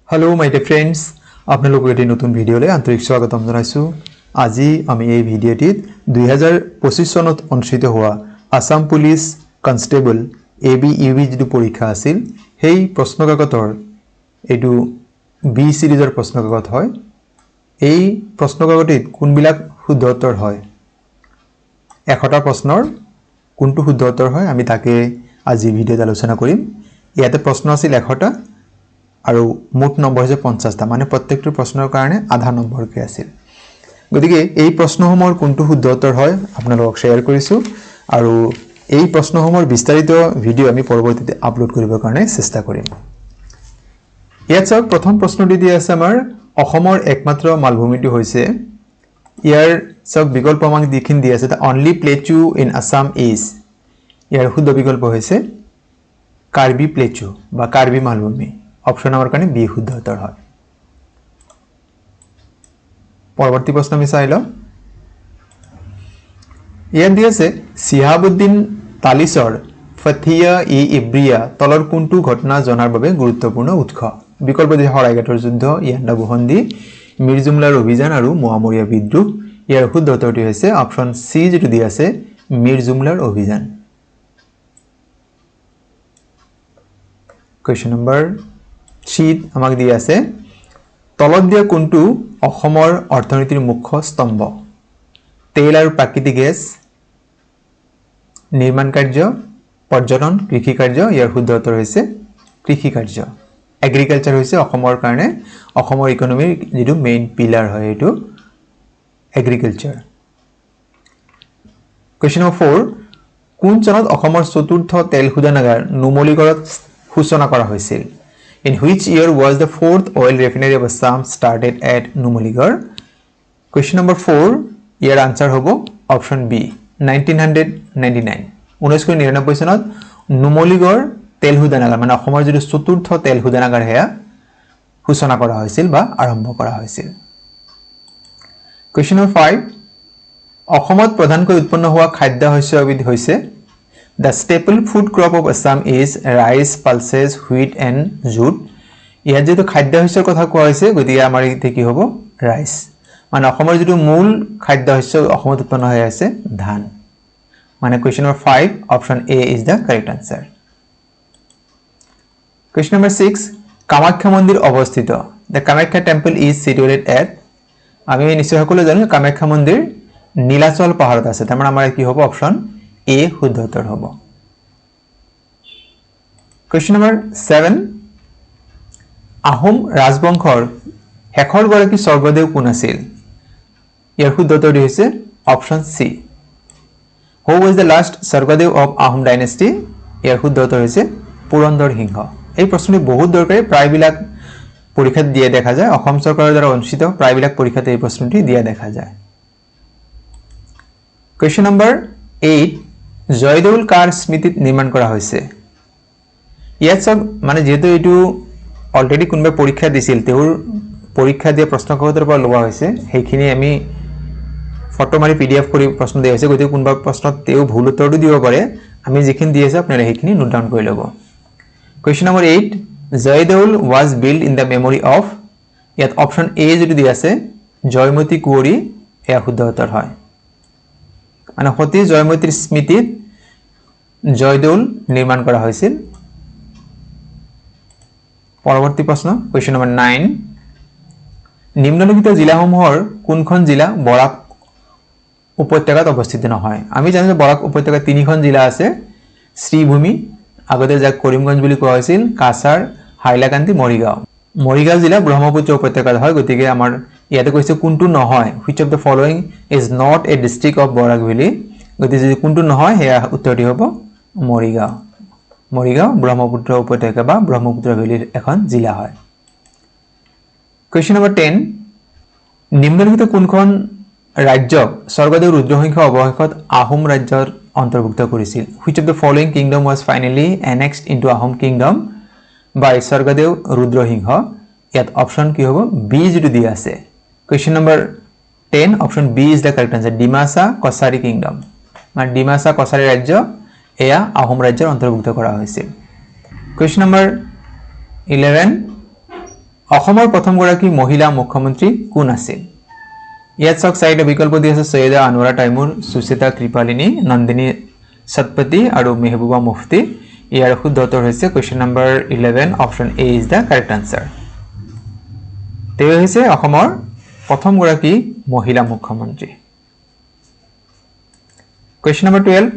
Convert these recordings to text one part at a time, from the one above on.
Hello my dear friends আপোনালোকক এটি নতুন ভিডিঅ'লৈ আন্তৰিক স্বাগতম জনাইছো। আজি আমি এই ভিডিঅ'টিত 2025 চনত অনুষ্ঠিত হোৱা আসাম পুলিচ কনষ্টেবল ABUB যিটো পৰীক্ষা আছিল সেই প্ৰশ্নকাকতৰ এটো বি সিৰিজৰ প্ৰশ্নকাকত হয়। এই প্ৰশ্নকাকতত কোনবিলাক শুদ্ধ উত্তৰ হয় 100টা প্ৰশ্নৰ কোনটো শুদ্ধ উত্তৰ হয় আমি তাকে আজি ভিডিঅ'ত আলোচনা কৰিম। ইয়াতে প্ৰশ্ন আছিল 100টা আৰু মোট নম্বৰ হৈছে 50টা মানে প্ৰত্যেকটো প্ৰশ্নৰ কাৰণে আধা নম্বৰকে আছিল। গতিকে এই প্ৰশ্নসমূহৰ কোনটো শুদ্ধ উত্তৰ হয় আপোনালোকক শেয়াৰ কৰিছো আৰু এই প্ৰশ্নসমূহৰ বিস্তাৰিত ভিডিঅ আমি পৰৱৰ্তীতে আপলোড কৰিবৰ কাৰণে চেষ্টা কৰিম। ইয়াত চাওক প্ৰথম প্ৰশ্নটি দি আছে আমাৰ অসমৰ একমাত্ৰ মালভূমিটো হৈছে ইয়াৰ চাওক বিকল্প আমাক দিখিনি দি আছে the only plateau in Assam is ইয়াৰ শুদ্ধ বিকল্প হৈছে কাৰ্বি প্লেচু বা কাৰ্বি মালভূমি। অপশন নম্বৰ কাৰণে বি শুদ্ধ উত্তৰ হয়। পৰৱৰ্তী প্ৰশ্ন আমি চাই লওঁ। ইয়াত দি আছে সিহাবুদ্দিন তালিছৰ ফথিয়া-ই-ইব্ৰিয়া তলৰ কোনটো ঘটনা জনাৰ বাবে গুৰুত্বপূৰ্ণ উৎস। বিকল্প দি শৰাইঘাটৰ যুদ্ধ, ইয়াণ্ডাবু সন্ধি, মিৰ জুমলাৰ অভিযান আৰু মোৱামৰীয়া বিদ্ৰোহ। ইয়াৰ শুদ্ধ উত্তৰটি হৈছে অপশন সি যেটো দি আছে মিৰ জুমলাৰ অভিযান। কোৱেশ্চন নম্বৰ শীত আমাক দি আছে তলত দিয়া কোনটো অসমৰ অৰ্থনীতিৰ মুখ্য স্তম্ভ। তেল আৰু প্ৰাকৃতিক গেছ, নিৰ্মাণ কাৰ্য, পৰ্যটন, কৃষি কাৰ্য। ইয়াৰ শুদ্ধ উত্তৰ হৈছে কৃষি কাৰ্য। এগ্ৰিকালচাৰ হৈছে অসমৰ কাৰণে অসমৰ ইকনমিৰ যেটো মেইন পিলাৰ হয় এটো এগ্ৰিকালচাৰ। কোৱেশ্চন নম্বৰ 4 কোন চনত অসমৰ চতুৰ্থ তেল শোধনাগাৰ নুমলীগড়ত সূচনা কৰা হৈছিল। In which year was the fourth oil refinery of Assam started at Numaligarh? Question number 4 year answer হ'ব অপশন বি 1999 1999 চনত নুমলীগড় তেল শোধনাগাৰ মানে অসমৰ যেটো চতুৰ্থ তেল শোধনাগাৰ হেয়া সূচনা কৰা হৈছিল বা আৰম্ভ কৰা হৈছিল। Question number 5 অসমত প্ৰধানকৈ উৎপন্ন হোৱা খাদ্য শস্যবিধ হৈছে The staple food crop of Assam is rice, pulses, wheat and jute. ইয়াত যেটো খাদ্য শস্যৰ কথা কোৱা হৈছে গতিকে আমাৰ ইতে কি হ'ব ৰাইস মানে অসমৰ যেটো মূল খাদ্য শস্য অসমত উৎপন্ন হৈ আছে ধান মানে question number 5 option A is the correct answer. Question number 6 Kamakhya মন্দিৰ অৱস্থিত। The Kamakhya temple is situated at আমি নিশ্চয় সকলো জানো কামাখ্যা মন্দিৰ নীলাচল পাহাৰত আছে তাৰ মানে আমাৰ কি হ'ব অপশন এ শুদ্ধ উত্তৰ হ'ব। কোৱেশ্চন নম্বৰ 7 আহোম ৰাজবংশৰ শেষৰ গৰাকী স্বৰ্গদেউ কোন আছিল। ইয়াৰ শুদ্ধ উত্তৰটি হৈছে option C Who was the last Swargadeo of Ahom dynasty? ইয়াৰ শুদ্ধ উত্তৰ হৈছে পুৰন্দৰ সিংহ। এই প্ৰশ্নটি বহুত দৰকাৰী প্ৰায়বিলাক পৰীক্ষাত দিয়া দেখা যায় অসম চৰকাৰৰ দ্বাৰা অনুষ্ঠিত প্ৰায়বিলাক পৰীক্ষাত এই প্ৰশ্নটি দিয়া দেখা যায়। কোৱেশ্চন নম্বৰ 8 জয়দৌল কাৰ স্মৃতিত নিৰ্মাণ কৰা হৈছে। ইয়াত সব মানে যেহেতু এটো অলৰেডি কোনবা পৰীক্ষা দিছিল তেওঁৰ পৰীক্ষা দিয়া প্ৰশ্নকাকতৰ পৰা লোৱা হৈছে সেইখিনি আমি ফটো মাৰি PDF কৰি প্ৰশ্ন দিয়া হৈছে গতিকে কোনবা প্ৰশ্নত তেও ভুল উত্তৰটো দিব পাৰে আমি যিখিনি দি আছে আপোনাৰা সেইখিনি নোট ডাউন কৰি ল'ব। Question number 8 Joydoul was built in the memory of ইয়াত অপশন এ যেটো দি আছে জয়মতী কুঁৱৰী এয়া শুদ্ধ উত্তৰ হয় মানে সতী জয়মতীৰ স্মৃতিত জয়দৌল নিৰ্মাণ কৰা হৈছিল। পৰৱৰ্তী প্ৰশ্ন কোৱেশ্চন নম্বৰ 9 নিম্নলিখিত জিলাসমূহৰ কোনখন জিলা বৰাক উপত্যকাত অৱস্থিত নহয়। আমি জানো যে বৰাক উপত্যকাত তিনিখন জিলা আছে শ্ৰীভূমি আগতে যাক কৰিমগঞ্জ বুলি কোৱা হৈছিল কাছাৰ হাইলাকান্দি মৰিগাঁও জিলা ব্ৰহ্মপুত্ৰ উপত্যকাত হয় গতিকে আমাৰ ইয়াতে কৈছে কোনটো নহয় which of the following is not a district of Barak Valley গতিকে যদি কোনটো নহয় হেয়া উত্তৰটি হ'ব মৰিগাঁও ব্ৰহ্মপুত্ৰ উপত্যকা বা ব্ৰহ্মপুত্ৰ ভেলীৰ এখন জিলা হয়। কোৱেশ্চন নম্বৰ 10 নিম্নলিখিত কোনখন ৰাজ্যক স্বৰ্গদেউ ৰুদ্ৰসিংহ অৱশেষত আহোম ৰাজ্যৰ অন্তৰ্ভুক্ত কৰিছিল। which of the following kingdom was finally annexed into Ahom kingdom by স্বৰ্গদেউ ৰুদ্ৰসিংহ। ইয়াত অপশন কি হ'ব বি যেটো দি আছে question number 10 option B is the correct answer Dimasa Kachari kingdom মানে ডিমাসা কছাৰী ৰাজ্য এয়া আহোম ৰাজ্যৰ অন্তৰ্ভুক্ত কৰা হৈছিল। কোৱেশ্চন নম্বৰ 11 অসমৰ প্ৰথমগৰাকী মহিলা মুখ্যমন্ত্ৰী কোন আছিল ইয়াত চাওক চাৰিটা বিকল্প দি আছে সৈয়দা আনোৱাৰা টাইমুৰ সুচেতা কৃপালিনী নন্দিনী সতপতি আৰু মেহবুবা মুফতি ইয়াৰ শুদ্ধ উত্তৰ হৈছে question number 11 option A is the correct answer তেওঁ হৈছে অসমৰ প্ৰথমগৰাকী মহিলা মুখ্যমন্ত্ৰী কোৱেশ্চন নম্বৰ 12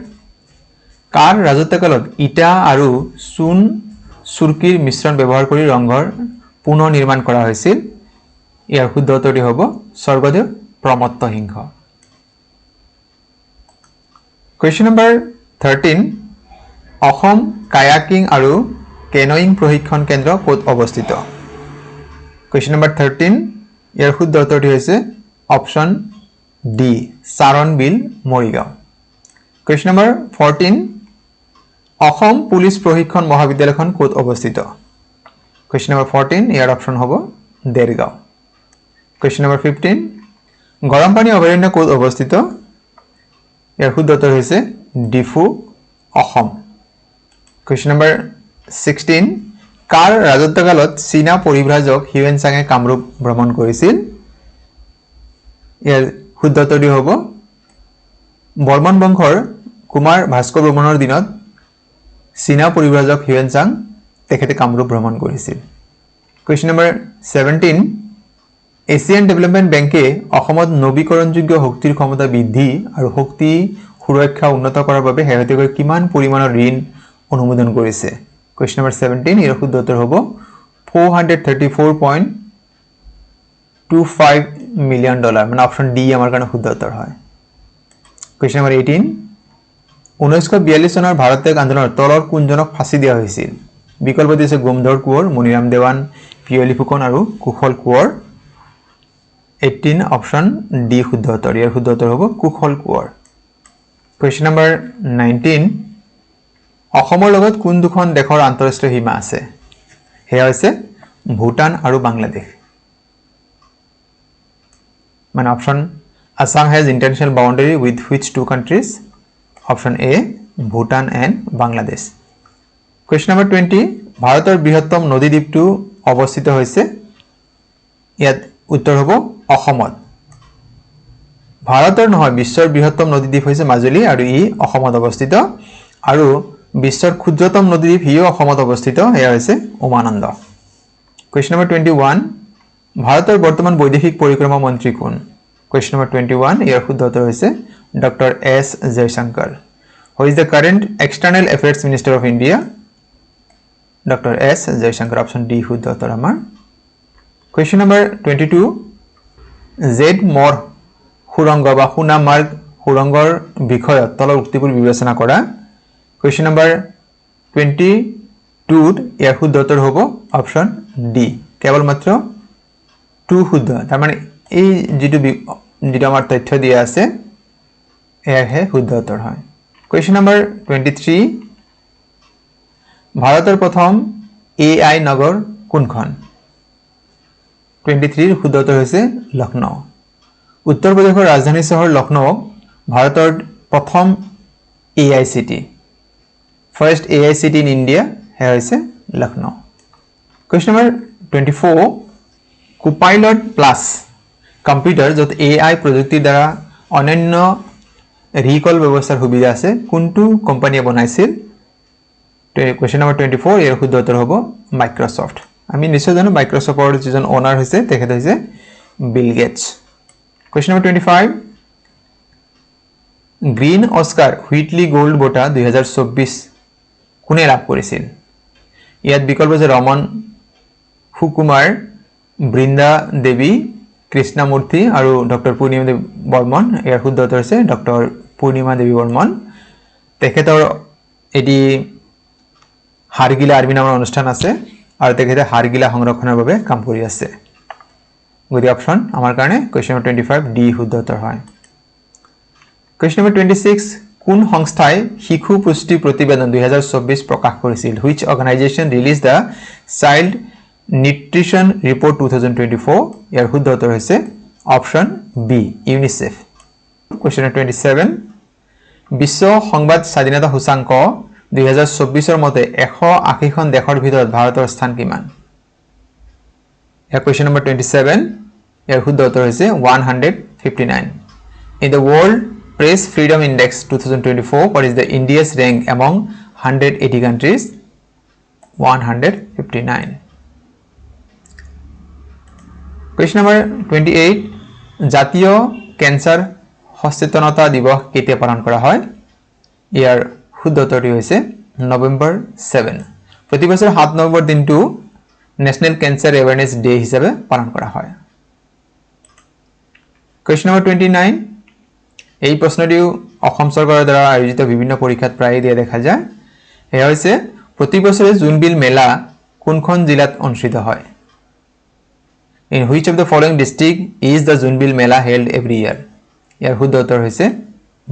কাৰ ৰাজত্বকালত ইটা আৰু চূণ চুৰকিৰ মিশ্ৰণ ব্যৱহাৰ কৰি ৰংঘৰ পুনৰ নিৰ্মাণ কৰা হৈছিল ইয়াৰ শুদ্ধ উত্তৰটি হ'ব স্বৰ্গদেউ প্ৰমত্ত সিংহ কোৱেশ্চন নম্বৰ 13 অসম কায়াকিং আৰু কেনোয়িং প্ৰশিক্ষণ কেন্দ্ৰ ক'ত অৱস্থিত কোৱেশ্চন নম্বৰ 13 ইয়াৰ শুদ্ধ উত্তৰটি হৈছে option D Charanbil Morigaon question number 14 Assam police প্ৰশিক্ষণ মহাবিদ্যালয়খন ক'ত অৱস্থিত কোৱেশ্চন নম্বৰ 14 ইয়াৰ অপচন হ'ব দেৰগাঁও কোৱেশ্চন নম্বৰ 15 গৰমপানী অভয়াৰণ্য ক'ত অৱস্থিত ইয়াৰ শুদ্ধ উত্তৰ হৈছে ডিফু অসম কোৱেশ্চন নম্বৰ 16 কাৰ ৰাজত্বকালত চীনা পৰিব্ৰাজক হিউৱেন চাঙে কামৰূপ ভ্ৰমণ কৰিছিল ইয়াৰ শুদ্ধ উত্তৰটি হ'ব বৰ্মন বংশৰ কুমাৰ ভাস্কৰ বৰ্মনৰ দিনত চীনা পৰিব্ৰাজক হিউৱেন চাং তেখেতে কামৰূপ ভ্ৰমণ কৰিছিল কোৱেশ্চন নম্বৰ 17 এছিয়ান ডেভেলপমেণ্ট বেংকে অসমত নৱীকৰণযোগ্য শক্তিৰ ক্ষমতা বৃদ্ধি আৰু শক্তি সুৰক্ষা উন্নত কৰাৰ বাবে শেহতীয়াকৈ কিমান পৰিমাণৰ ঋণ অনুমোদন কৰিছে কোৱেশ্চন নম্বৰ 17 ইয়াৰ শুদ্ধ উত্তৰ হ'ব 434.25 মিলিয়ন ডলাৰ মানে অপচন ডি আমাৰ কাৰণে শুদ্ধ উত্তৰ হয় কোৱেশ্চন নম্বৰ 18 1942 চনৰ ভাৰত ত্যাগ আন্দোলনৰ তলৰ কোনজনক ফাঁচি দিয়া হৈছিল বিকল্প দিছে গোমধৰ কোঁৱৰ মনিৰাম দেৱান পিয়লি ফুকন আৰু কুশল কোঁৱৰ 18 অপচন ডি শুদ্ধ উত্তৰ ইয়াৰ শুদ্ধ উত্তৰ হ'ব কুশল কোঁৱৰ কোৱেশ্চন নম্বৰ 19 অসমৰ লগত কোন দুখন দেশৰ আন্তঃৰাষ্ট্ৰীয় সীমা আছে হেয়া হৈছে ভূটান আৰু বাংলাদেশ মানে option Assam has international boundary with which two countries option A Bhutan and Bangladesh question number 20 ভাৰতৰ বৃহত্তম নদী দ্বীপটো অৱস্থিত হৈছে ইয়াত উত্তৰ হ'ব অসমত ভাৰতৰ নহয় বিশ্বৰ বৃহত্তম নদী দ্বীপ হৈছে মাজুলী আৰু ই অসমত অৱস্থিত আৰু বিশ্বৰ ক্ষুদ্ৰতম নদী দ্বীপ হিও অসমত অৱস্থিত এয়া হৈছে উমানন্দ question number 21 ভাৰতৰ বৰ্তমান বৈদেশিক পৰিক্ৰমা মন্ত্ৰী কোন question number 21 ইয়াৰ শুদ্ধ উত্তৰ হৈছে doctor S Jaishankar who is the current external affairs minister of India Dr. S. Jaishankar option D শুদ্ধ উত্তৰ আমাৰ question number 22 জেড মৰ সুৰংগ বা সুনামাৰ্গ সুৰংগৰ বিষয়ত তলৰ উক্তিবোৰ বিবেচনা কৰা question number 22 ইয়াৰ শুদ্ধ উত্তৰ হ'ব option D কেৱল মাত্ৰ 2 শুদ্ধ তাৰ মানে এই যেটো আমাৰ তথ্য দিয়া আছে এয়াৰ হে শুদ্ধ উত্তৰ হয় question number 23 ভাৰতৰ প্ৰথম AI নগৰ কোনখন 23 ৰ শুদ্ধ উত্তৰ হৈছে লক্ষ্ণৌ উত্তৰ প্ৰদেশৰ ৰাজধানী চহৰ লক্ষ্ণৌ ভাৰতৰ প্ৰথম AI city first AI city in India হৈছে Lucknow question number 24 Copilot Plus computer যত AI প্ৰযুক্তিৰ দ্বাৰা অনন্য ৰিকল ব্যৱস্থাৰ সুবিধা আছে কোনটো কোম্পানীয়ে বনাইছিল question number 24 ইয়াৰ শুদ্ধ উত্তৰ হ'ব মাইক্ৰসফট আমি নিশ্চয় জানো মাইক্ৰসফটৰ যিজন ওনাৰ হৈছে তেখেত হৈছে Bill Gates question number 25 Green Oscar Whitley Gold বঁটা 2024 কোনে লাভ কৰিছিল ইয়াত বিকল্প আছে ৰমন সুকুমাৰ বৃন্দা দেৱী কৃষ্ণমূৰ্তি আৰু ডক্টৰ পূৰ্ণিমা দেৱী বৰ্মন ইয়াৰ শুদ্ধ উত্তৰ হৈছে ডক্টৰ পূৰ্ণিমা দেৱী বৰ্মন তেখেতৰ এটি হাৰগিলা আৰ্মি নামৰ অনুষ্ঠান আছে আৰু তেখেতে হাৰগিলা সংৰক্ষণৰ বাবে কাম কৰি আছে গতি অপচন আমাৰ কাৰণে question number 25 ডি শুদ্ধ উত্তৰ হয় question number 26 কোন সংস্থাই শিশু পুষ্টি প্ৰতিবেদন 2024 প্ৰকাশ কৰিছিল which organization released the child nutrition report 2024 ইয়াৰ শুদ্ধ উত্তৰ হৈছে option B UNICEF question number 27 বিশ্ব সংবাদ স্বাধীনতা সূচাংক 2024 ৰ মতে 180খন দেশৰ ভিতৰত ভাৰতৰ স্থান কিমান Here question number 27. Here শুদ্ধ উত্তৰ হৈছে 159. In the World Press Freedom Index 2024, what is the India's rank among 180 countries? 159. Question number 28. জাতীয় ক্যান্সার সচেতনতা দিবস কেতিয়া পালন কৰা হয়? ইয়াৰ শুদ্ধ উত্তৰটি হৈছে নৱেম্বৰ 7. প্ৰতি বছৰ 7 নৱেম্বৰ দিনটো ন্যাশনাল ক্যান্সাৰ অ্যাওয়াৰনেস ডে হিচাপে পালন কৰা হয়। Question number 29. এই প্ৰশ্নটিও অসম চৰকাৰৰ দ্বাৰা আয়োজিত বিভিন্ন পৰীক্ষাত প্ৰায় দিয়া দেখা যায়। এয়া হৈছে প্ৰতি বছৰে জোনবিল মেলা কোনখন জিলাত অনুষ্ঠিত হয়? In which of the following district is the Zunbil Mela held every year? ইয়াৰ শুদ্ধ উত্তৰ হৈছে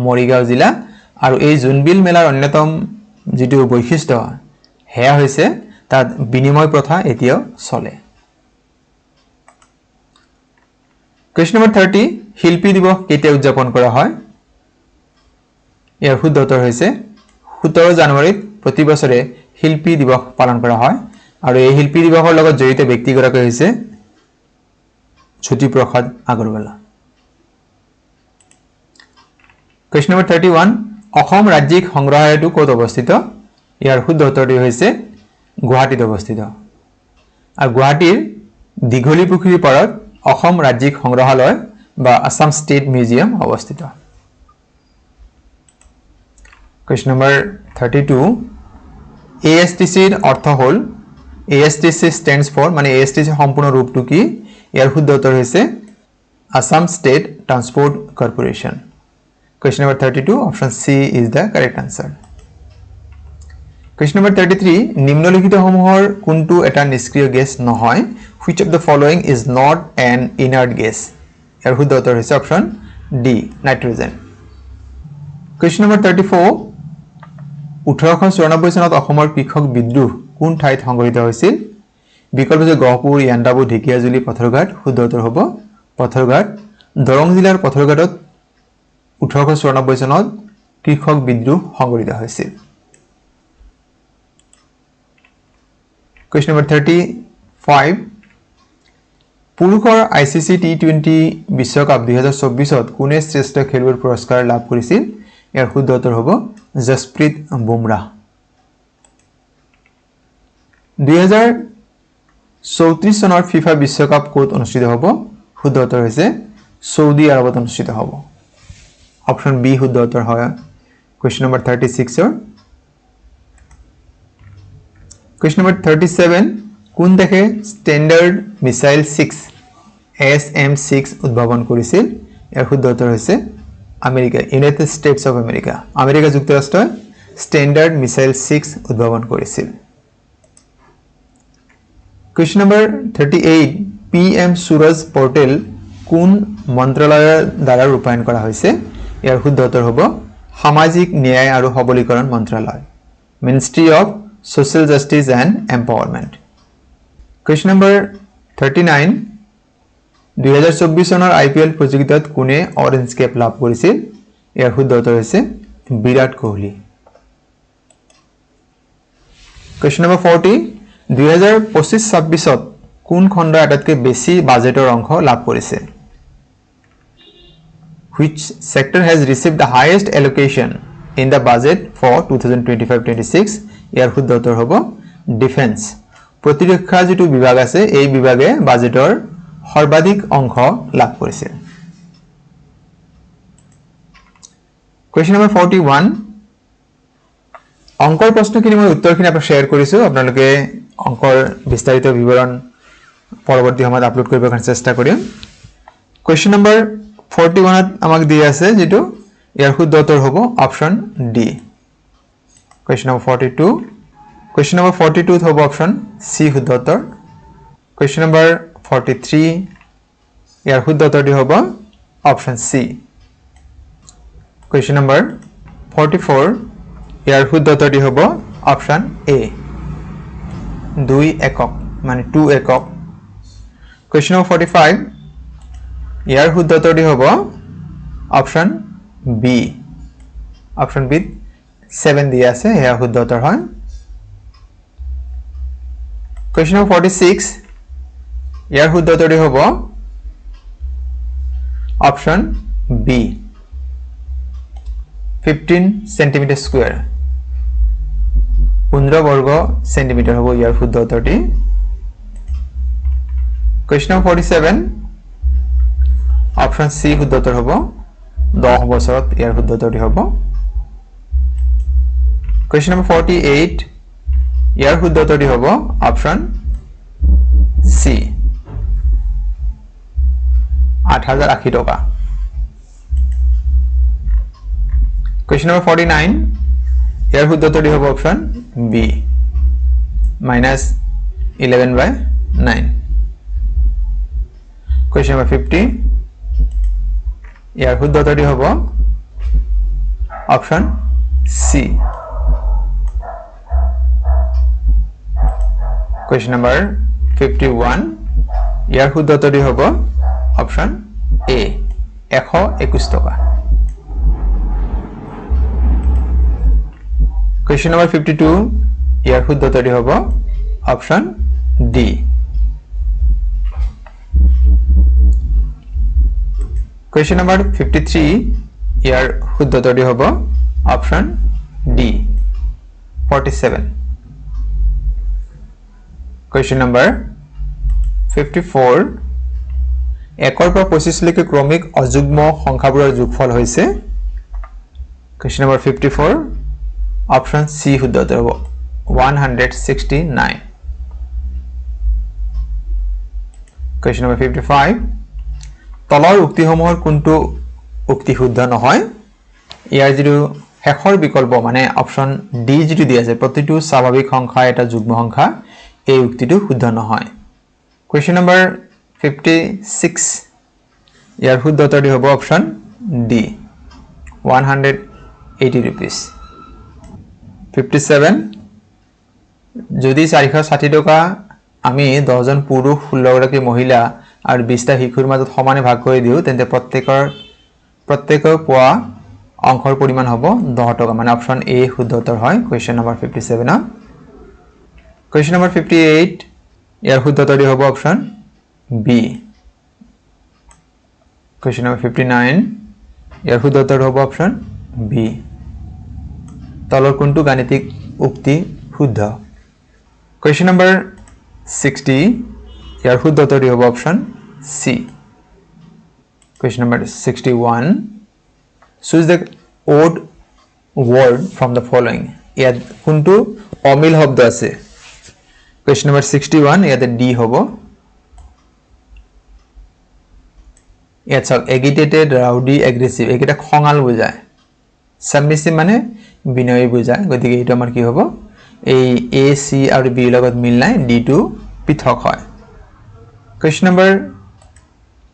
মৰিগাঁও জিলা আৰু এই জোনবিল মেলাৰ অন্যতম যেটো বৈশিষ্ট্য হেয়া হৈছে তাত বিনিময় প্ৰথা এতিয়াও চলে। Question number 30. শিল্পী দিৱস কেতিয়া উদযাপন কৰা হয়? ইয়াৰ শুদ্ধ উত্তৰ হৈছে 17 জানুৱাৰীত প্ৰতি বছৰে শিল্পী দিৱস পালন কৰা হয় আৰু এই শিল্পী দিৱসৰ লগত জড়িত ব্যক্তিগৰাকী হৈছে জ্যোতিপ্ৰসাদ আগৰৱালা। Question number 31. অসম ৰাজ্যিক সংগ্ৰহালয়টো ক'ত অৱস্থিত? ইয়াৰ শুদ্ধ উত্তৰটি হৈছে গুৱাহাটীত অৱস্থিত আৰু গুৱাহাটীৰ দীঘলী পুখুৰীৰ পাৰত অসম ৰাজ্যিক সংগ্ৰহালয় বা আসাম ষ্টেট মিউজিয়াম অৱস্থিত। Question number 32. ASTC ৰ অৰ্থ হ'ল ASTC stands for মানে ASTC সম্পূৰ্ণ ৰূপটো কি? ইয়াৰ শুদ্ধ উত্তৰ হৈছে Assam state transport corporation. Question number 32. Option C is the correct answer. Question number 33. নিম্নলিখিত সমূহৰ কোনটো এটা নিষ্ক্ৰিয় গেছ নহয়? Which of the following is not an inert gas? ইয়াৰ শুদ্ধ উত্তৰ হৈছে option D nitrogen. Question number 34. 1894 চনত অসমৰ কৃষক বিদ্ৰোহ কোন ঠাইত সংঘটিত হৈছিল? বিকল্প হৈছে গহপুৰ, ইয়াণ্ডাবু, ঢেকিয়াজুলি, পথৰঘাট। শুদ্ধ উত্তৰ হ'ব পথৰঘাট। দৰং জিলাৰ পথৰঘাটত 1894 চনত কৃষক বিদ্ৰোহ সংঘটিত হৈছিল। Question number 35. পুৰুষৰ ICC T20 বিশ্বকাপ 2024ত কোনে শ্ৰেষ্ঠ খেলুৱৈৰ পুৰস্কাৰ লাভ কৰিছিল? ইয়াৰ শুদ্ধ উত্তৰ হ'ব জসপ্ৰীত বুমৰাহ। 2034 চনৰ ফিফা বিশ্বকাপ ক'ত অনুষ্ঠিত হ'ব? শুদ্ধ উত্তৰ হৈছে সৌদি আৰবত অনুষ্ঠিত হ'ব। অপচন বি শুদ্ধ উত্তৰ হয় Question number 36 ৰ। Question number 37. কোন দেশে ষ্টেণ্ডাৰ্ড মিছাইল 6 SM-6 উদ্ভাৱন কৰিছিল? ইয়াৰ শুদ্ধ উত্তৰ হৈছে America, United states of America. America যুক্তৰাষ্ট্ৰই ষ্টেণ্ডাৰ্ড মিছাইল 6 উদ্ভাৱন কৰিছিল। Question number 38. PM Suraj portal কোন মন্ত্ৰালয়ৰ দ্বাৰা ৰূপায়ণ কৰা হৈছে? ইয়াৰ শুদ্ধ উত্তৰ হ'ব সামাজিক ন্যায় আৰু সবলীকৰণ মন্ত্ৰালয়, ministry of social justice and empowerment. Question number 39. 2024 চনৰ IPL প্ৰতিযোগিতাত কোনে অৰেঞ্জ কেপ লাভ কৰিছিল? ইয়াৰ শুদ্ধ উত্তৰ হৈছে বিৰাট কোহলি। Question number 40. 2025-26ত কোন খণ্ড আটাইতকৈ বেছি বাজেটৰ অংশ লাভ কৰিছে? Which sector has received the highest allocation in the budget for 2025-26? ইয়াৰ শুদ্ধ উত্তৰ হ'ব ডিফেন্স। প্ৰতিৰক্ষা যেটো বিভাগ আছে এই বিভাগে বাজেটৰ সৰ্বাধিক অংশ লাভ কৰিছে। Question number 41. অংকৰ প্ৰশ্নখিনি মই উত্তৰখিনি আপোনাক শেয়াৰ কৰিছো। আপোনালোকে অংকৰ বিস্তাৰিত বিৱৰণ পৰৱৰ্তী সময়ত আপলোড কৰিবৰ কাৰণে চেষ্টা কৰিম। Question number 41 আমাক দিয়া আছে যেটো ইয়াৰ শুদ্ধ উত্তৰ হ'ব option D. Question number 42. Question number 42 হ'ব অপচন সি শুদ্ধ উত্তৰ। Question number 43. ইয়াৰ শুদ্ধ উত্তৰটি হ'ব অপচন সি। Question number 44. ইয়াৰ শুদ্ধ উত্তৰটি হ'ব অপচন এ 2 একক মানে 2 একক। Question number 45. ইয়াৰ শুদ্ধ উত্তৰটি হ'ব অপচন বি। অপচন বি 7 দিয়া আছে, এয়া শুদ্ধ উত্তৰ হয়। Question number 46. ইয়াৰ শুদ্ধ উত্তৰটি হ'ব অপশন বি 15 সেন্টিমিটাৰ স্কয়াৰ 15 বৰ্গ সেন্টিমিটাৰ হ'ব ইয়াৰ শুদ্ধ উত্তৰটি কোৱেশ্চন নম্বৰ 47 অপশন সি শুদ্ধ উত্তৰ হ'ব 10 বছৰত ইয়াৰ শুদ্ধ উত্তৰটি হ'ব কোৱেশ্চন নম্বৰ 48 ইয়াৰ শুদ্ধ উত্তৰটি হ'ব অপশন সি 8080 টকা Question number 49 ইয়াৰ শুদ্ধ উত্তৰটি হ'ব অপশন বি -11/9 Question number 50 ইয়াৰ শুদ্ধ উত্তৰটি হ'ব অপশন সি Question number 51 ইয়াৰ শুদ্ধ উত্তৰটি হ'ব অপশন এ 121 টকা Question number 52 ইয়াৰ শুদ্ধ উত্তৰটি হ'ব অপশন ডি Question number 53 ইয়াৰ শুদ্ধ উত্তৰটি হ'ব অপশন ডি 47 Question number 54 1 পৰা 25 লৈকে ক্ৰমিক অযুগ্ম সংখ্যাবোৰৰ যোগফল হৈছে Question number 54 Option C শুদ্ধ উত্তৰ হ'ব 169 Question number 55 তলৰ উক্তিসমূহৰ কোনটো উক্তি শুদ্ধ নহয় ইয়াৰ যিটো শেষৰ বিকল্প মানে অপশন ডি যিটো দি আছে প্ৰতিটো স্বাভাৱিক সংখ্যা এটা যুগ্ম সংখ্যা এই উক্তিটো শুদ্ধ নহয় Question number 56 ইয়াৰ শুদ্ধ উত্তৰটি হ'ব অপশন ডি 180 rupees 57 যদি 460 টকা আমি 10 জন পুৰুষ 16 গৰাকী মহিলা আৰু 20 টা শিশুৰ মাজত সমানে ভাগ কৰি দিও তেন্তে প্ৰত্যেকৰ পোৱা অংকৰ পৰিমাণ হ'ব 10 টকা মানে অপশন এ শুদ্ধ উত্তৰ হয় কোৱেশ্চন নম্বৰ 57 কোৱেশ্চন নম্বৰ 58 ইয়াৰ শুদ্ধ উত্তৰটি হ'ব অপশন বি কোৱেশ্চন নম্বৰ 59 ইয়াৰ শুদ্ধ উত্তৰ হ'ব অপশন বি তলৰ কোনটো গাণিতিক উক্তি শুদ্ধ Question number 60 ইয়াৰ শুদ্ধ উত্তৰটি হ'ব option C Question number 61 choose the odd word from the following ইয়াত কোনটো অমিল শব্দ আছে Question number 61 ইয়াতে ডি হ'ব ইয়াত চাওক agitated rowdy aggressive এইকেইটা খঙাল বুজায় submissive মানে বিনয়ী বুজায় গতিকে এইটো আমাৰ কি হ'ব এই এ সি আৰু বি লগত মিল নাই ডি টু পৃথক হয় Question number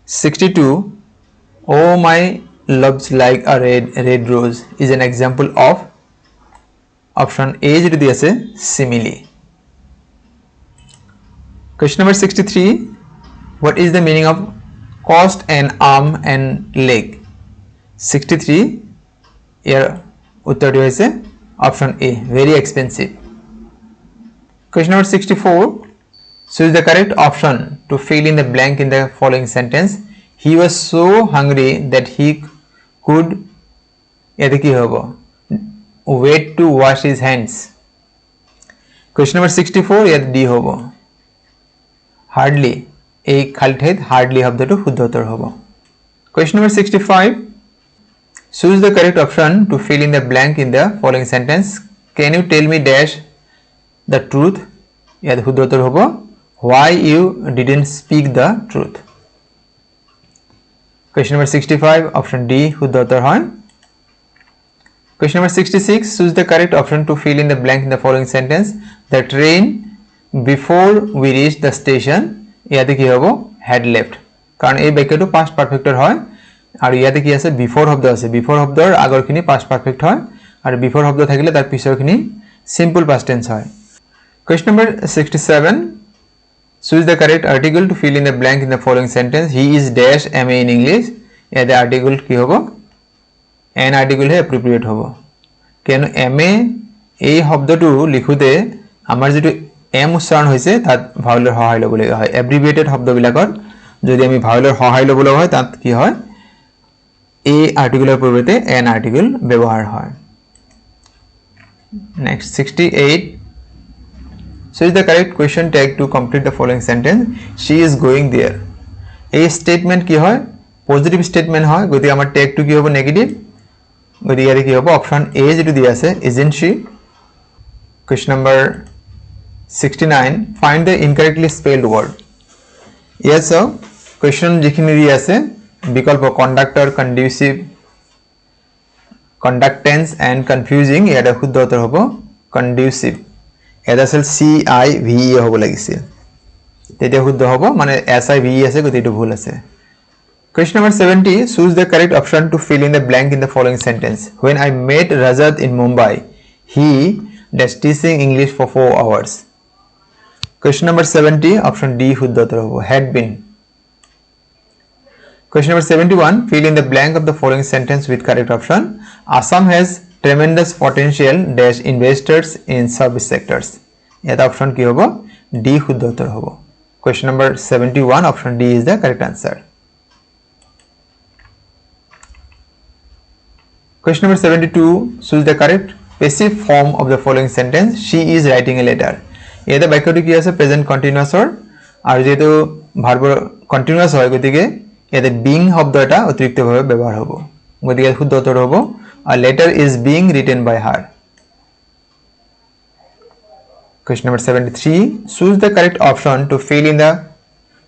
62 Oh my loves like a red rose is an example of option A যেটো দি আছে simile Question number 63 What is the meaning of cost an arm and leg 63 ইয়াৰ উত্তৰটি হৈছে option A very expensive Question number 64 choose the correct option to fill in the blank in the following sentence he was so hungry that he could ইয়াতে কি হ'ব wait to wash his hands Question number 64 ইয়াত D হ'ব hardly এই খালি ঠাইত hardly শব্দটো শুদ্ধ উত্তৰ হ'ব Question number 65 choose the correct option to fill in the blank in the following sentence can you tell me dash the truth ইয়াত শুদ্ধ উত্তৰ হ'ব why you didn't speak the truth Question number 65 option D শুদ্ধ উত্তৰ হয় Question number 66 choose the correct option to fill in the blank in the following sentence the train before we reached the station ইয়াতে কি হ'ব had left কাৰণ এই বাক্যটো past perfect হয় আৰু ইয়াতে কি আছে before শব্দ আছে before শব্দৰ আগৰখিনি past perfect হয় আৰু before শব্দ থাকিলে তাৰ পিছৰখিনি simple past tense হয় Question number 67 choose the correct article to fill in the blank in the following sentence he is dash MA in English ইয়াতে article কি হ'ব an article হে appropriate হ'ব কিয়নো MA এই শব্দটো লিখোতে আমাৰ যেটো এম উচ্চাৰণ হৈছে তাত ভাৱেলৰ সহায় ল'বলগীয়া হয় এব্ৰিভিয়েটেড শব্দবিলাকৰ যদি আমি ভাৱেলৰ সহায় ল'ব লগা হয় তাত কি হয় এ আৰ্টিকেলৰ পৰিৱৰ্তে এন আৰ্টিকেল ব্যৱহাৰ হয় next 68 so is the correct question tag to complete the following sentence she is going there a statement কি হয় পজিটিভ স্টেটমেন্ট হয় গতি আমাৰ ট্যাগ টু কি হ'ব নেগেটিভ গতি ইয়াৰে কি হ'ব অপশন এ যেটো দিয়া আছে isn't she question number 69 find the incorrectly spelled word yes so question যিখিনি দিয়া আছে বিকল্প conductor conducive conductance and confusing এটা শুদ্ধ উত্তৰ হ'ব কন্ডিউসিভ এটা আছিল সি আই ভি ই হ'ব লাগিছিল তেতিয়া শুদ্ধ হ'ব মানে এস আই ভি ই আছে গতি এটো ভুল আছে question number 70 choose the correct option to fill in the blank in the following sentence when I met Rajat in Mumbai he dash teaching English for 4 hours question number 70 option D শুদ্ধ উত্তৰ হ'ব had been question number 71 fill in the blank of the following sentence with correct option Assam has tremendous potential dash investors in service sectors এটা option কি হ'ব D শুদ্ধ উত্তৰ হ'ব question number 71 option D is the correct answer question number 72 choose the correct passive form of the following sentence she is writing a letter এটা বাক্যটো কি আছে প্ৰেজেন্ট কন্টিনিউয়াছৰ আৰু যেটো ভাৰ্ব কন্টিনিউয়াছ হয় গতিকে ইয়াতে being শব্দ এটা অতিৰিক্তভাৱে ব্যৱহাৰ হ'ব গতিকে শুদ্ধ উত্তৰ হ'ব a letter is being written by her question number 73 choose the correct option to fill in the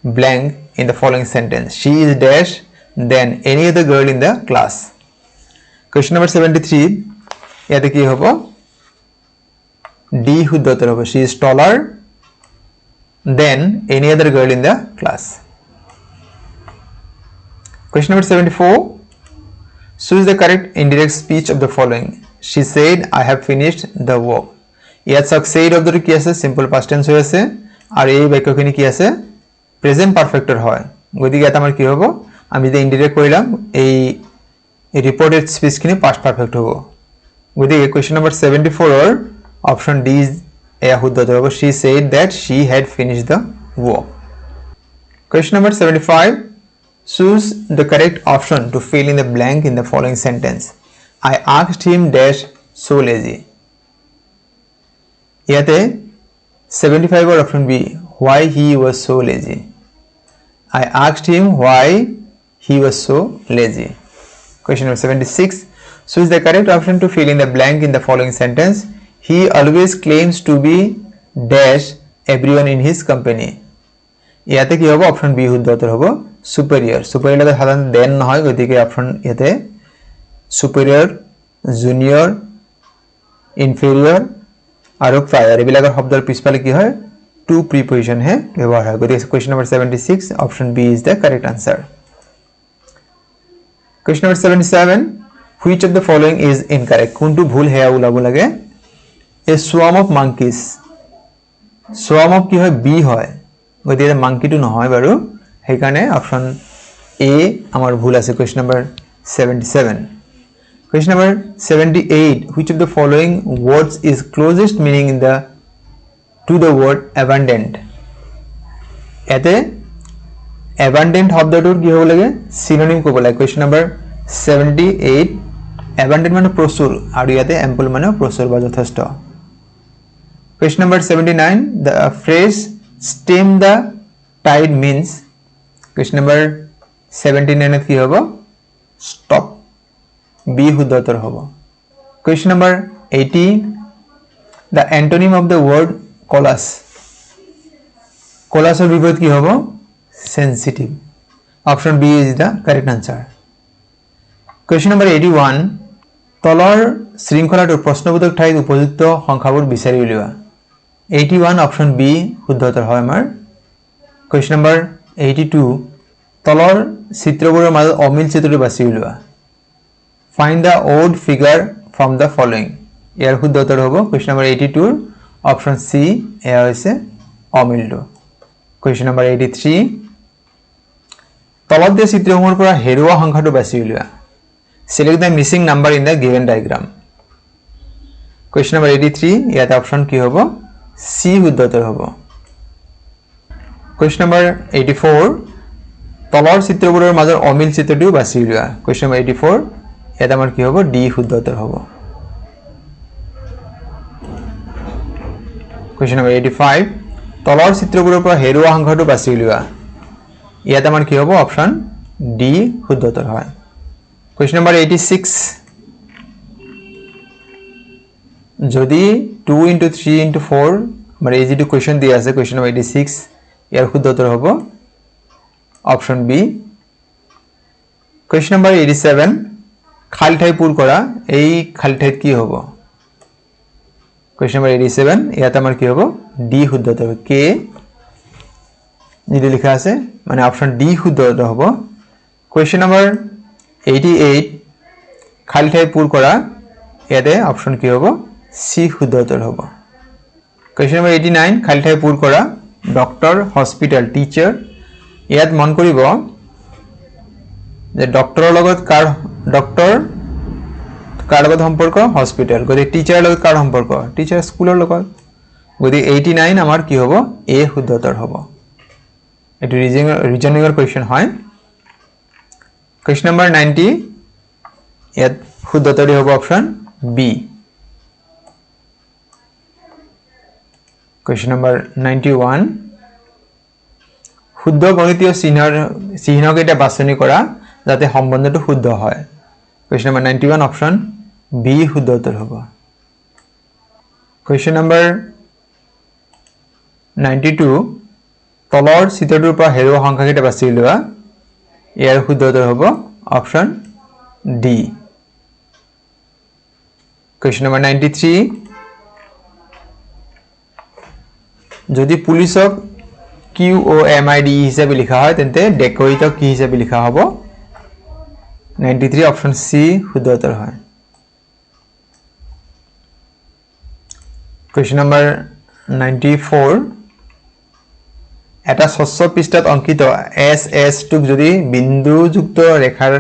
blank in the following sentence she is dash than any other girl in the class question number 73 ইয়াতে কি হ'ব D শুদ্ধ উত্তৰ হ'ব she is taller than any other girl in the class question number 74 choose the correct indirect speech of the following she said I have finished the work ইয়াত said of the কি আছে simple past tense হৈ আছে আৰু এই বাক্যখিনি কি আছে present perfect হয় গতিকে এটা আমাৰ কি হ'ব আমি যে ইনডিৰেক্ট কৰিলাম এই ৰিপৰ্টেড স্পীচখিনি past perfect হ'ব গতিকে question number 74 or option D is এ শুদ্ধ উত্তৰ হ'ব she said that she had finished the work question number 75 choose the correct option to fill in the blank in the following sentence I asked him dash so lazy ইয়াতে 75 or option B why he was so lazy I asked him why he was so lazy question number 76 choose the correct option to fill in the blank in the following sentence he always claims to be dash everyone in his company ইয়াতে কি হ'ব option B শুদ্ধ উত্তৰ হ'ব superior superior লে সাধাৰণ then নহয় গতিকে অপশন ইয়াতে superior junior inferior আৰু prior এবিলাকৰ শব্দৰ পিছফালে কি হয় টু প্ৰিপজিশন হে ব্যৱহাৰ হয় গতিকে question number 76 option B is the correct answer question number 77 which of the following is incorrect কোনটো ভুল হেয়া উলাব লাগে a swarm of monkeys swarm of কি হয় B হয় গতিকে monkey টো নহয় বাৰু সেইকাৰণে অপশন A আমাৰ ভুল আছে question number 77 question number 78 which of the following words is closest meaning in the to the word abundant এতে abundant শব্দটোৰ কি হ'ব লাগে synonym ক'ব লাগে question number 78 abundant মানে প্ৰচুৰ আৰু ইয়াতে ample মানে প্ৰচুৰ বা যথেষ্ট question number 79 the phrase stem the tide means question number 79 কি হ'ব stop B শুদ্ধ উত্তৰ হ'ব question number 80 the antonym of the word callous callous এর বিপরীত কি হবে sensitive option B is the correct answer question number 81 তলৰ শৃংখলাটোৰ প্ৰশ্নবোধক ঠাইত উপযুক্ত সংখ্যাবোৰ বিচাৰি উলিওৱা 81 option B শুদ্ধ উত্তৰ হয় আমাৰ question number 82 তলৰ চিত্ৰবোৰৰ মাজত অমিল চিত্ৰটো বাছি উলিওৱা find the odd figure from the following ইয়াৰ শুদ্ধ উত্তৰ হ'ব question number 82 option C এয়া হৈছে অমিলটো question number 83 তলত দিয়া চিত্ৰসমূহৰ পৰা হেৰুৱা সংখ্যাটো বাছি উলিওৱা select the missing number in the given diagram question number 83 ইয়াত option কি হ'ব সি শুদ্ধ উত্তৰ হ'ব কোৱেশ্চন নম্বৰ 84 তলৰ চিত্ৰবোৰৰ মাজৰ অমিল চিত্ৰটো বাছি উলিওৱা কোৱেশ্চন নম্বৰ 84 এটা আমাৰ কি হ'ব ডি শুদ্ধ উত্তৰ হ'ব কোৱেশ্চন নম্বৰ 85 তলৰ চিত্ৰবোৰৰ পৰা হেৰুৱা সংখ্যাটো বাছি উলিওৱা ইয়াত আমাৰ কি হ'ব অপচন ডি শুদ্ধ উত্তৰ হয় কোৱেশ্চন নম্বৰ 86 যদি 2 * 3 * 4 মানে এই যেটো কোৱেশ্চন দিয়া আছে কোৱেশ্চন নম্বৰ 86 ইয়াৰ শুদ্ধ উত্তৰ হ'ব অপচন বি কোৱেশ্চন নম্বৰ 87 খালি ঠাই পূৰ কৰা এই খালি ঠাইত কি হ'ব কোৱেশ্চন নম্বৰ 87 ইয়াত আমাৰ কি হ'ব ডি শুদ্ধ উত্তৰ হ'ব কে যেটো লিখা আছে মানে অপচন ডি শুদ্ধ উত্তৰ হ'ব কোৱেশ্চন নম্বৰ 88 খালি ঠাই পূৰ কৰা ইয়াতে অপচন কি হ'ব সি শুদ্ধ উত্তৰ হ'ব কোৱেশ্চন নম্বৰ 89 খালি ঠাই পূৰ কৰা ডক্টৰ হস্পিটেল টিচাৰ ইয়াত মন কৰিব যে ডক্টৰৰ লগত কাৰ লগত সম্পৰ্ক হস্পিটেল গতি টিচাৰৰ লগত কাৰ সম্পৰ্ক টিচাৰ স্কুলৰ লগত গতি 89 আমাৰ কি হ'ব এ শুদ্ধ উত্তৰ হ'ব এটো ৰিজনিংৰ কোৱেশ্চন হয় কোৱেশ্চন নম্বৰ 90 ইয়াত শুদ্ধ উত্তৰ হ'ব অপচন বি কোৱেশ্চন নম্বৰ 91 শুদ্ধ গণিতীয় চিহ্নকেইটা বাছনি কৰা যাতে সম্বন্ধটো শুদ্ধ হয় কোৱেশ্চন নম্বৰ 91 অপচন বি শুদ্ধ উত্তৰ হ'ব কোৱেশ্চন নম্বৰ 92 তলৰ চিত্ৰটোৰ পৰা হেৰুৱা সংখ্যাকেইটা বাছি উলিওৱা ইয়াৰ শুদ্ধ উত্তৰ হ'ব অপচন ডি কোৱেশ্চন নম্বৰ 93 যদি পুলিচক QOMID হিচাপে লিখা হয় তেন্তে ডেকৰিটক কি হিচাপে লিখা হ'ব 93 অপচন সি শুদ্ধ উত্তৰ হয় কোৱেশ্চন নম্বৰ 94 এটা স্বচ্ছ পৃষ্ঠাত অংকিত SS টুক যদি বিন্দুযুক্ত ৰেখাৰ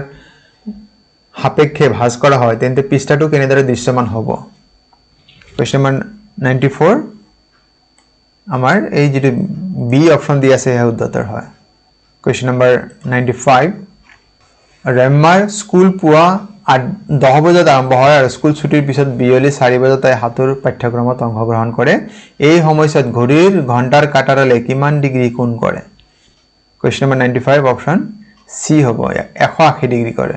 সাপেক্ষে ভাঁজ কৰা হয় তেন্তে পৃষ্ঠাটো কেনেদৰে দৃশ্যমান হ'ব কোৱেশ্চন নম্বৰ 94 আমাৰ এই যেটো বি অপচন দি আছে হে শুদ্ধ উত্তৰ হয় কোৱেশ্চন নম্বৰ 95 ৰেম্মাৰ স্কুল পুৱা 10 বজাত আৰম্ভ হয় আৰু স্কুল ছুটিৰ পিছত বিয়লি 4 বজাত তাই হাতৰ পাঠ্যক্ৰমত অংশগ্ৰহণ কৰে এই সময়ছোৱাত ঘড়ীৰ ঘণ্টাৰ কাটাৰলে কিমান ডিগ্ৰী কোণ কৰে কোৱেশ্চন নম্বৰ 95 অপচন সি হ'ব 180 ডিগ্ৰী কৰে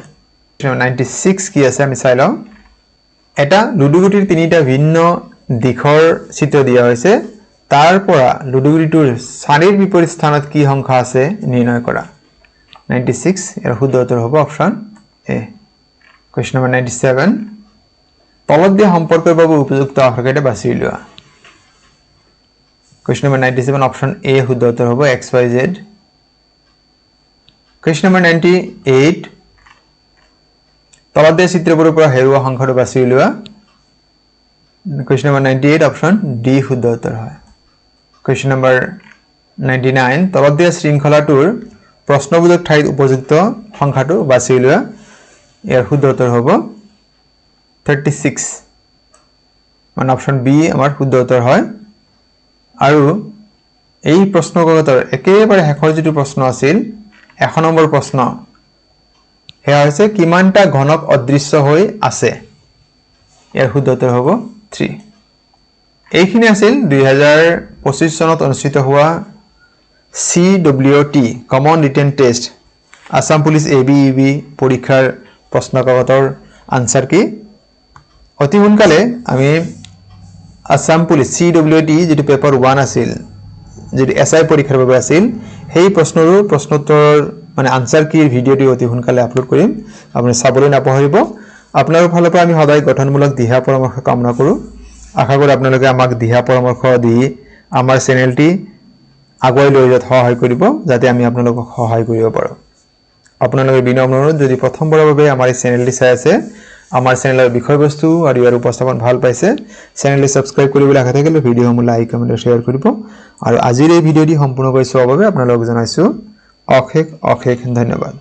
কোৱেশ্চন নম্বৰ 96 কি আছে আমি চাই লওঁ এটা লুডুগুটিৰ তিনিটা ভিন্ন দিশৰ চিত্ৰ দিয়া হৈছে তাৰ পৰা লুডুগুটিৰ চাৰিৰ বিপৰীত স্থানত কি সংখ্যা আছে নিৰ্ণয় কৰা 96 এৰ শুদ্ধ উত্তৰ হবে অপশন এ কোশ্চেন নাম্বাৰ 97 তলত দিয়া সম্পৰ্কৰ বাবে উপযুক্ত আখৰকেইটা বাছি উলিওৱা কোশ্চেন নাম্বাৰ 97 অপশন এ শুদ্ধ উত্তৰ হ'ব xyz কোশ্চেন নাম্বাৰ 98 তলত দিয়া চিত্ৰবোৰৰ পৰা হেৰুৱা সংখ্যাটো বাছি উলিওৱা কোশ্চেন নাম্বাৰ 98 অপশন ডি শুদ্ধ উত্তৰ হয় কোশ্চেন নাম্বাৰ 99 তলত দিয়া শৃংখলাটোৰ প্ৰশ্নবোধক ঠাইত উপযুক্ত সংখ্যাটো বাছি উলিওৱা ইয়াৰ শুদ্ধ উত্তৰ হ'ব 36 মানে অপশন বি আমাৰ শুদ্ধ উত্তৰ হয় আৰু এই প্ৰশ্নকাকতৰ একেবাৰে শেষৰ যেটো প্ৰশ্ন আছিল 1 নম্বৰ প্ৰশ্ন হেয়া হৈছে কিমানটা ঘনক অদৃশ্য হৈ আছে ইয়াৰ শুদ্ধ উত্তৰ হ'ব 3 এইখিনি আছিল 2025 চনত অনুষ্ঠিত হোৱা CWT common written test Assam police ABEB পৰীক্ষাৰ প্ৰশ্নকাকতৰ আনসাৰ কি অতি সোনকালে আমি আসাম পুলিশ CWT যেটো পেপাৰ 1 আছিল যেটো SI পৰীক্ষাৰ বাবে আছিল সেই প্ৰশ্নোত্তৰ মানে আনসাৰ কি ভিডিওটি অতি সোনকালে আপলোড কৰিম আপুনি চাবলৈ নাপাহৰিব আপোনাৰ ফালৰ পৰা আমি সদায় গঠনমূলক দিহা পৰামৰ্শ কামনা কৰো আশা কৰো আপোনালোকে আমাক দিহা পৰামৰ্শ দি আমাৰ চেনেলটি আগুৱাই লৈ যোৱাত সহায় কৰিব যাতে আমি আপোনালোকক সহায় কৰিব পাৰো আপোনালোকে বিনম্ৰ অনুৰোধ যদি প্ৰথমবাৰৰ বাবে আমাৰ এই চেনেলটি চাই আছে আমাৰ চেনেলৰ বিষয়বস্তু আৰু ইয়াৰ উপস্থাপন ভাল পাইছে চেনেলটি সাবস্ক্ৰাইব কৰিবলৈ আশা থাকিলে ভিডিওসমূহ লাইক কমেন্ট আৰু শেয়াৰ কৰিব আৰু আজিৰ এই ভিডিওটি সম্পূৰ্ণ কৰি চোৱাৰ বাবে আপোনালোকক জনাইছো অশেষ ধন্যবাদ